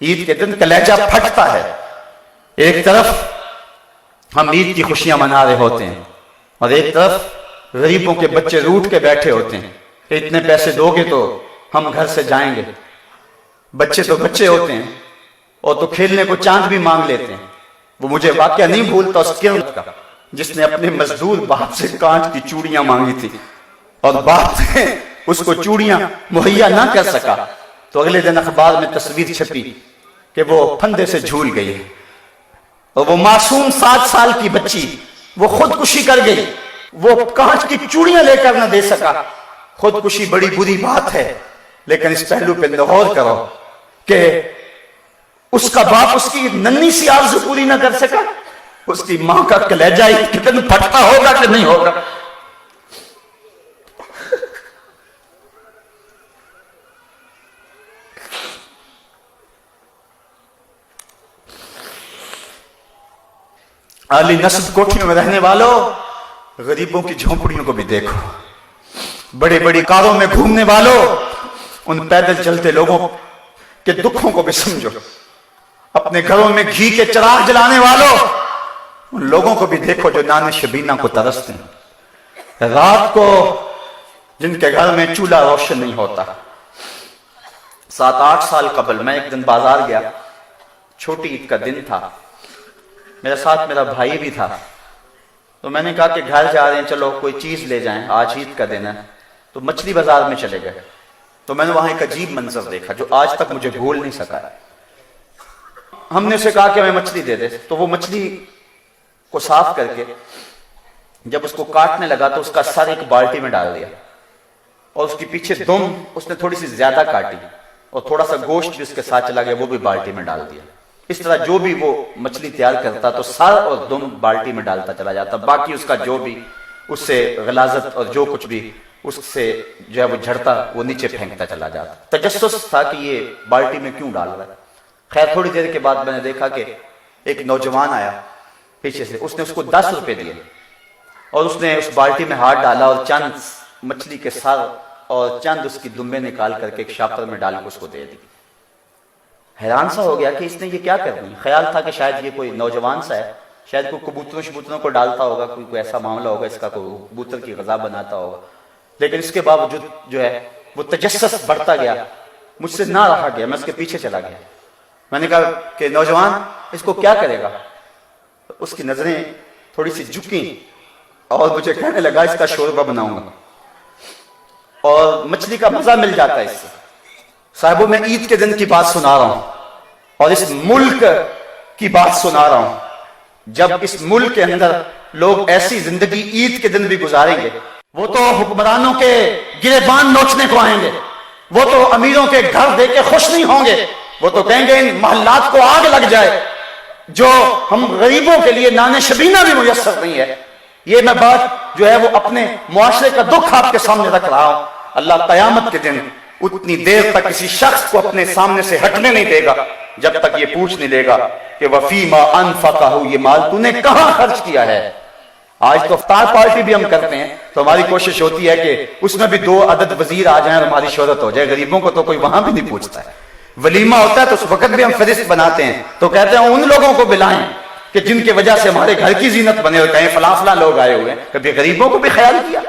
عید کے دن کلیجہ پھٹتا ہے، ایک طرف ہم عید کی خوشیاں منا رہے ہوتے ہیں اور ایک طرف غریبوں کے بچے روٹ کے بیٹھے ہوتے ہیں کہ اتنے پیسے دو گے تو ہم گھر سے جائیں گے۔ بچے تو بچے ہوتے ہیں اور تو کھیلنے کو چاند بھی مانگ لیتے ہیں۔ وہ مجھے واقعہ نہیں بھولتا اس کرد کا جس نے اپنے مزدور باپ سے کانچ کی چوڑیاں مانگی تھی اور باپ نے اس کو چوڑیاں مہیا نہ کر سکا تو اگلے دن اخبار میں تصویر چھپی کہ وہ پھندے سے جھول گئی اور وہ معصوم 7 سال کی بچی وہ خودکشی کر گئی، وہ کانچ کی چوڑیاں لے کر نہ دے سکا۔ خودکشی بڑی بری بات ہے، لیکن اس پہلو پہ غور کرو کہ اس کا باپ اس کی ننھی سی آرزو پوری نہ کر سکا، اس کی ماں کا کلیجہ کتنا پھٹتا ہوگا کہ نہیں ہوگا۔ اعلی نسب کوٹھیوں میں رہنے والوں، غریبوں کی جھونپڑیوں کو بھی دیکھو، بڑے بڑی کاروں میں گھومنے والوں، ان پیدل چلتے لوگوں کے دکھوں کو بھی سمجھو، اپنے گھروں میں گھی کے چراغ جلانے والوں، ان لوگوں کو بھی دیکھو جو نان شبینہ کو ترستے ہیں، رات کو جن کے گھر میں چولہا روشن نہیں ہوتا۔ 7-8 سال قبل میں ایک دن بازار گیا، چھوٹی عید کا دن تھا، میرے ساتھ میرا بھائی بھی تھا، تو میں نے کہا کہ گھر جا رہے ہیں چلو کوئی چیز لے جائیں، آج عید کا دن ہے، تو مچھلی بازار میں چلے گئے۔ تو میں نے وہاں ایک عجیب منظر دیکھا جو آج تک مجھے بھول نہیں سکا۔ ہم نے اسے کہا کہ ہمیں مچھلی دے دے، تو وہ مچھلی کو صاف کر کے جب اس کو کاٹنے لگا تو اس کا سر ایک بالٹی میں ڈال دیا اور اس کی پیچھے دم اس نے تھوڑی سی زیادہ کاٹی اور تھوڑا سا گوشت بھی اس کے ساتھ چلا گیا، وہ بھی بالٹی میں ڈال دیا۔ اس طرح جو بھی وہ مچھلی تیار کرتا تو سر اور دم بالٹی میں ڈالتا چلا جاتا، باقی اس کا جو بھی اس سے غلاظت اور جو کچھ بھی اس سے جو ہے وہ جھڑتا وہ نیچے پھینکتا چلا جاتا۔ تجسس تھا کہ یہ بالٹی میں کیوں ڈال رہا ہے۔ خیر تھوڑی دیر کے بعد میں نے دیکھا کہ ایک نوجوان آیا پیچھے سے، اس نے اس کو 10 روپے دیے اور اس نے اس بالٹی میں ہاتھ ڈالا اور چند مچھلی کے سر اور چند اس کی دمبے نکال کر کے ایک شاپر میں ڈال کے اس کو دے دی۔ حیران سا ہو گیا کہ اس نے یہ کیا کر دی۔ خیال تھا کہ شاید یہ کوئی نوجوان سا ہے، شاید کوئی کبوتروں کو ڈالتا ہوگا، کوئی ایسا معاملہ ہوگا، اس کا کوئی کبوتر کی غذا بناتا ہوگا، لیکن اس کے باوجود جو ہے وہ تجسس بڑھتا گیا، مجھ سے نہ رہا گیا، میں اس کے پیچھے چلا گیا۔ میں نے کہا کہ نوجوان اس کو کیا کرے گا؟ اس کی نظریں تھوڑی سی جھکیں اور مجھے کہنے لگا اس کا شوربہ بناؤں گا اور مچھلی کا مزہ مل جاتا ہے اس سے۔ صاحبوں میں عید کے دن کی بات سنا رہا ہوں اور اس ملک کی بات سنا رہا ہوں۔ جب اس ملک کے اندر لوگ ایسی زندگی عید کے دن بھی گزاریں گے، وہ تو حکمرانوں کے گریبان نوچنے کو آئیں گے، وہ تو امیروں کے گھر دے کے خوش نہیں ہوں گے، وہ تو کہیں گے ان محلات کو آگ لگ جائے جو ہم غریبوں کے لیے نان شبینہ بھی میسر نہیں ہے۔ یہ میں بات جو ہے وہ اپنے معاشرے کا دکھ آپ کے سامنے رکھ رہا ہوں۔ اللہ قیامت کے دن اتنی دیر تک کسی شخص کو اپنے سامنے سے ہٹنے نہیں دے گا جب تک یہ پوچھ نہیں لے گا کہ وَفِيمَا أَنفَقَهُ، یہ مال تو نے کہاں خرچ کیا ہے۔ آج تو افطار پارٹی بھی ہم کرتے ہیں تو ہماری کوشش ہوتی ہے کہ اس میں بھی 2 عدد وزیر آ جائیں اور ہماری شہرت ہو جائے، غریبوں کو تو کوئی وہاں بھی نہیں پوچھتا ہے۔ ولیمہ ہوتا ہے تو اس وقت بھی ہم فہرست بناتے ہیں تو کہتے ہیں ان لوگوں کو بلائیں کہ جن کی وجہ سے ہمارے گھر کی زینت بنے اور کہیں فلاں فلاں لوگ آئے ہوئے ہیں، کبھی غریبوں کو بھی خیال کیا۔